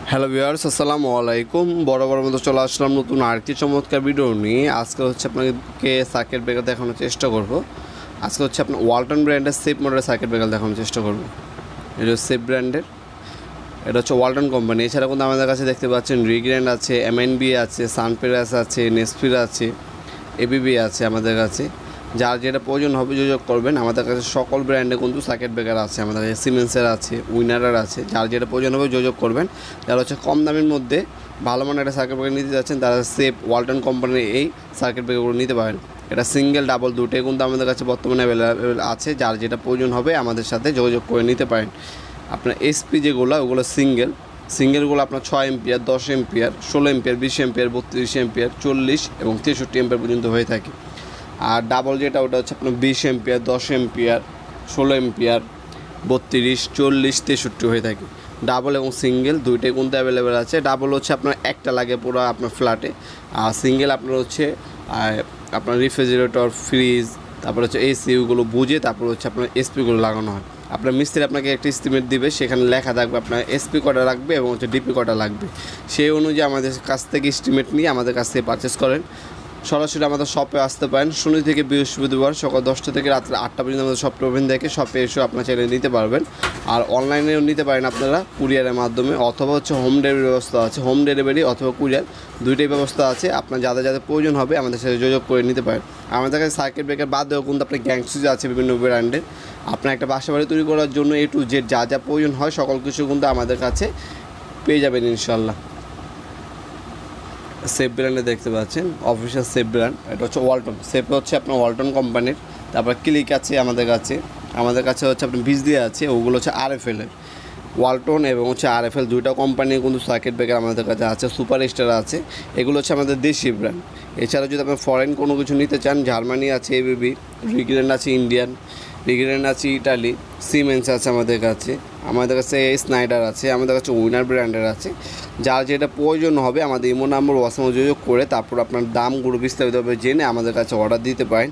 Hello viewers, আসসালামু আলাইকুম। বরাবর মতো চলে আসলাম নতুন আরেকটি চমৎকার ভিডিও নিয়ে। আজকে হচ্ছে আপনাকে সার্কিট ব্রেকার দেখানোর চেষ্টা করব। আজকে হচ্ছে আপনার ওয়ালটন ব্র্যান্ডের সেফ মডেলের সার্কিট ব্রেকার দেখানোর চেষ্টা করব। এটা সেফ ব্র্যান্ডের, এটা হচ্ছে ওয়ালটন কোম্পানি। এছাড়া কিন্তু আমাদের কাছে দেখতে পাচ্ছেন রিগ্র্যান্ড আছে, এমএনবি আছে, সানপ্লাস আছে, নেসফির আছে, এবিবি আছে আমাদের কাছে। যার যেটা প্রয়োজন হবে যোগাযোগ করবেন। আমাদের কাছে সকল ব্র্যান্ডে কিন্তু সার্কিট ব্রেকার আছে, আমাদের কাছে সিমেন্সের আছে, উইনারের আছে। যার যেটা প্রয়োজন হবে যোগাযোগ করবেন। যারা হচ্ছে কম দামের মধ্যে ভালো মানের একটা সার্কিট ব্রেকার নিতে যাচ্ছেন, তারা সেফ ওয়ালটন কোম্পানির এই সার্কিট ব্রেকারগুলো নিতে পারেন। এটা সিঙ্গেল ডাবল দুটোই কিন্তু আমাদের কাছে বর্তমানে অ্যাভেলেবেল আছে। যার যেটা প্রয়োজন হবে আমাদের সাথে যোগাযোগ করে নিতে পারেন। আপনার এসপি যেগুলো ওগুলো সিঙ্গেলগুলো আপনার 6 ampere, 10 ampere, 16 ampere, 20 ampere, 32 ampere, 40 এবং 63 এম্পিয়ার পর্যন্ত হয়ে থাকে। আর ডাবল যেটা ওটা হচ্ছে আপনার 20 এম্পিয়ার, 10 এম্পিয়ার, 16 এম্পিয়ার, 32, 40, 63 হয়ে থাকে। ডাবল এবং সিঙ্গেল দুইটাই কিন্তু অ্যাভেলেবেল আছে। ডাবল হচ্ছে আপনার একটা লাগে পুরো আপনার ফ্ল্যাটে, আর সিঙ্গেল আপনার হচ্ছে আপনার রেফ্রিজারেটর, ফ্রিজ, তারপর হচ্ছে এসিগুলো বুঝে তারপর হচ্ছে আপনার এসপিগুলো লাগানো হয়। আপনার মিস্ত্রি আপনাকে একটা এস্টিমেট দিবে, সেখানে লেখা থাকবে আপনার এসপি কটা লাগবে এবং হচ্ছে ডিপি কটা লাগবে। সেই অনুযায়ী আমাদের কাছ থেকে এস্টিমেট নিয়ে আমাদের কাছ থেকে পারচেস করেন। সরাসরি আমাদের শপে আসতে পারেন। শনি থেকে বৃহস্পতিবার সকাল 10টা থেকে রাত্রে 8টা পর্যন্ত আমাদের শপটা ওপেন থাকে। শপে এসেও আপনার চাইলে নিতে পারবেন। আর অনলাইনেও নিতে পারেন আপনারা কুরিয়ারের মাধ্যমে, অথবা হচ্ছে হোম ডেলিভারি ব্যবস্থা আছে। হোম ডেলিভারি অথবা কুরিয়ার দুইটাই ব্যবস্থা আছে। আপনার যাদের প্রয়োজন হবে আমাদের সাথে যোগাযোগ করে নিতে পারেন। আমাদের কাছে সার্কিট ব্রেকার বাদেও কিন্তু আপনার গ্যাং সুইচ আছে বিভিন্ন ব্র্যান্ডের। আপনার একটা বাসা বাড়ি তৈরি করার জন্য A to Z যা প্রয়োজন হয় সকল কিছু কিন্তু আমাদের কাছে পেয়ে যাবেন ইনশাল্লাহ। সেফ ব্র্যান্ডে দেখতে পাচ্ছেন, অফিসিয়াল সেফ ব্র্যান্ড। এটা হচ্ছে ওয়ালটন সেফ, হচ্ছে আপনার ওয়ালটন কোম্পানির। তারপর ক্লিক আছে আমাদের কাছে হচ্ছে আপনার বিজলি আছে, ওগুলো হচ্ছে আরএফএলের। ওয়ালটন এবং হচ্ছে আরএফএল দুইটা কোম্পানির কিন্তু সার্কিট ব্রেকার আমাদের কাছে আছে। সুপার স্টার আছে, এগুলো হচ্ছে আমাদের দেশি ব্র্যান্ড। এছাড়া যদি আপনি ফরেন কোনো কিছু নিতে চান, জার্মানি আছে এবিবি, রিগ্র্যান্ড আছে ইন্ডিয়ান, রিগ্র্যান্ড আছে ইটালি, সিমেন্স আছে আমাদের কাছে স্নাইডার আছে, আমাদের কাছে উইনার ব্র্যান্ডের আছে। যার যেটা প্রয়োজন হবে আমাদের ইমো নাম্বার হোয়াটসঅ্যাপে যোগাযোগ করে তারপর আপনার দামগুলো বিস্তারিতভাবে জেনে আমাদের কাছে অর্ডার দিতে পারেন।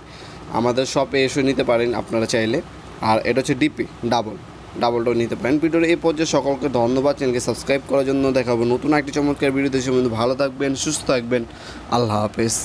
আমাদের শপে এসে নিতে পারেন আপনারা চাইলে। আর এটা হচ্ছে ডিপি ডাবলটাও নিতে পারেন। ভিডিওর এই পর্যায়ে সকলকে ধন্যবাদ। চ্যানেলকে সাবস্ক্রাইব করার জন্য। দেখাবো নতুন একটি চমৎকার ভিডিও। দেশের মধ্যে ভালো থাকবেন, সুস্থ থাকবেন। আল্লাহ হাফেজ।